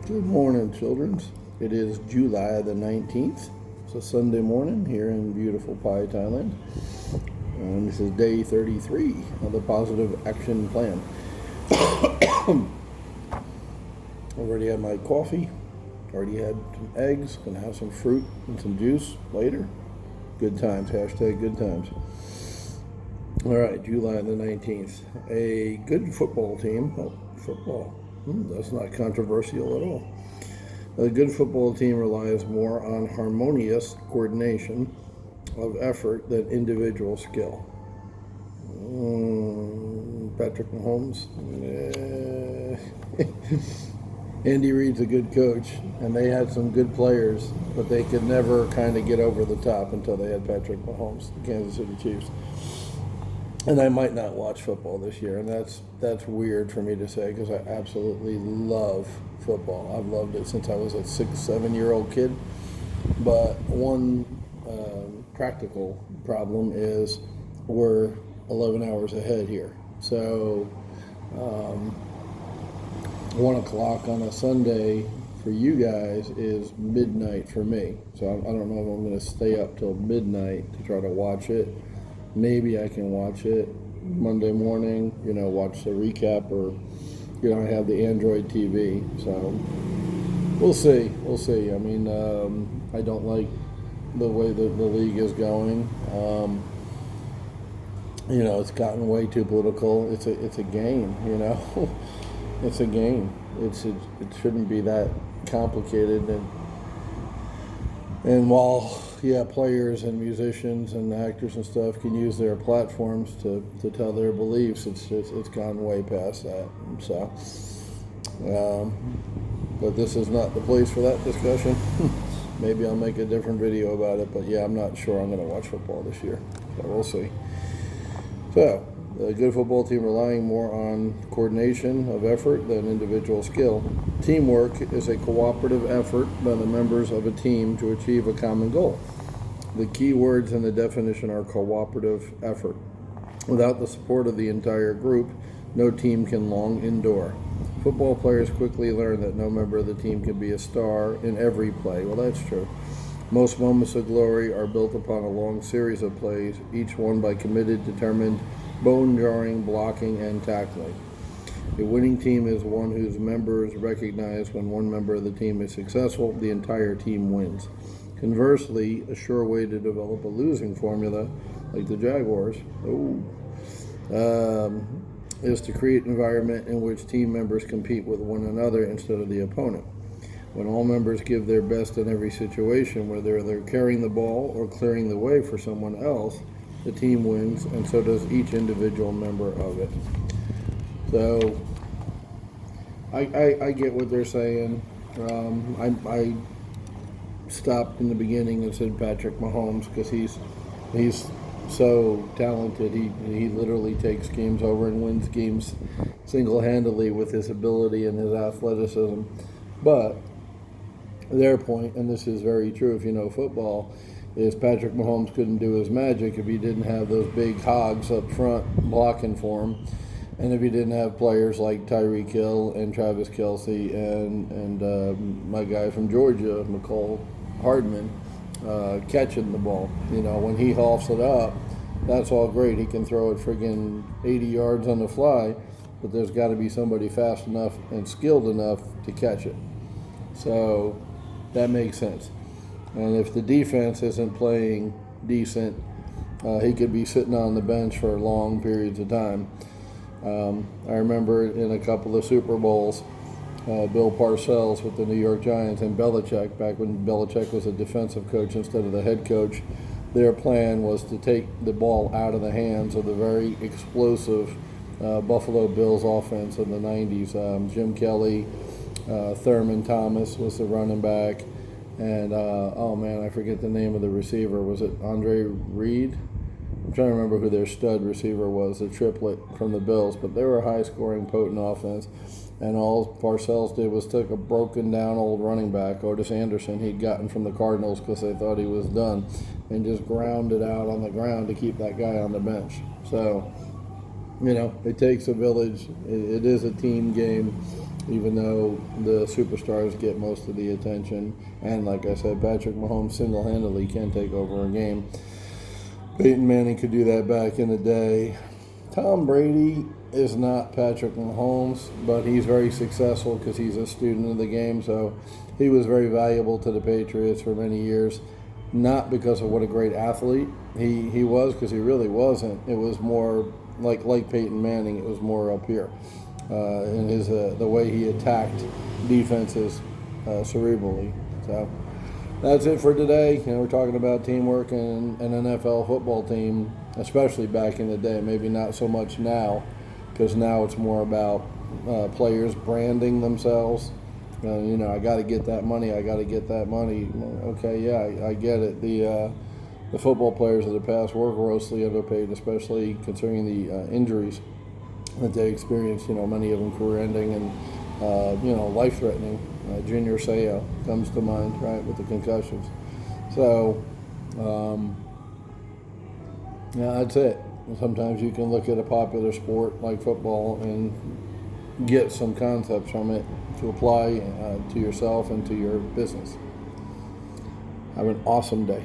Good morning, children. It is July the 19th. It's a Sunday morning here in beautiful Pai, Thailand. And this is day 33 of the Positive Action Plan. Already had my coffee, already had some eggs, gonna have some fruit and some juice later. Good times, hashtag good times. All right, July the 19th. A good football team, football. That's not controversial at all. A good football team relies more on harmonious coordination of effort than individual skill. Patrick Mahomes. Andy Reid's a good coach, and they had some good players, but they could never kind of get over the top until they had Patrick Mahomes, the Kansas City Chiefs. And I might not watch football this year, and that's weird for me to say because I absolutely love football. I've loved it since I was a 6-7-year-old kid. But one practical problem is we're 11 hours ahead here. So 1 o'clock on a Sunday for you guys is midnight for me. So I don't know if I'm going to stay up till midnight to try to watch it. Maybe I can watch it Monday morning, watch the recap, or, I have the Android TV. So we'll see. I mean, I don't like the way the league is going. It's gotten way too political. It's a game, It's a game. It shouldn't be that complicated. And while players and musicians and actors and stuff can use their platforms to tell their beliefs, it's gone way past that. So, but this is not the place for that discussion. Maybe I'll make a different video about it. But I'm not sure I'm going to watch football this year. So we'll see. So, a good football team relying more on coordination of effort than individual skill. Teamwork is a cooperative effort by the members of a team to achieve a common goal. The key words in the definition are cooperative effort. Without the support of the entire group, no team can long endure. Football players quickly learn that no member of the team can be a star in every play. Well, that's true. Most moments of glory are built upon a long series of plays, each won by committed, determined, bone-jarring blocking and tackling. A winning team is one whose members recognize when one member of the team is successful, the entire team wins. Conversely, a sure way to develop a losing formula, like the Jaguars, is to create an environment in which team members compete with one another instead of the opponent. When all members give their best in every situation, whether they're carrying the ball or clearing the way for someone else, the team wins, and so does each individual member of it. So, I get what they're saying. I stopped in the beginning and said Patrick Mahomes because he's so talented. He literally takes games over and wins games single-handedly with his ability and his athleticism. But their point, and this is very true if you know football, is Patrick Mahomes couldn't do his magic if he didn't have those big hogs up front blocking for him, and if he didn't have players like Tyreek Hill and Travis Kelce and my guy from Georgia, McCall Hardman, catching the ball. When he hauls it up, that's all great. He can throw it friggin' 80 yards on the fly, but there's got to be somebody fast enough and skilled enough to catch it. So that makes sense. And if the defense isn't playing decent, he could be sitting on the bench for long periods of time. I remember in a couple of Super Bowls, Bill Parcells with the New York Giants and Belichick, back when Belichick was a defensive coach instead of the head coach, their plan was to take the ball out of the hands of the very explosive Buffalo Bills offense in the 90s. Jim Kelly, Thurman Thomas was the running back. And, I forget the name of the receiver. Was it Andre Reed? I'm trying to remember who their stud receiver was, the triplet from the Bills. But they were a high-scoring, potent offense. And all Parcells did was took a broken-down old running back, Otis Anderson, he'd gotten from the Cardinals because they thought he was done, and just ground it out on the ground to keep that guy on the bench. So, it takes a village. It is a team game. even though the superstars get most of the attention. And like I said, Patrick Mahomes single-handedly can take over a game. Peyton Manning could do that back in the day. Tom Brady is not Patrick Mahomes, but he's very successful because he's a student of the game. So he was very valuable to the Patriots for many years, not because of what a great athlete he was, because he really wasn't. It was more like Peyton Manning. It was more up here in his the way he attacked defenses cerebrally. So that's it for today. We're talking about teamwork and an NFL football team, especially back in the day. Maybe not so much now, because now it's more about players branding themselves. I got to get that money. I got to get that money. Okay, yeah, I get it. The football players of the past were grossly underpaid, especially considering the injuries that they experienced. Many of them career-ending and life-threatening. Junior Seau comes to mind, right, with the concussions. So, that's it. Sometimes you can look at a popular sport like football and get some concepts from it to apply to yourself and to your business. Have an awesome day.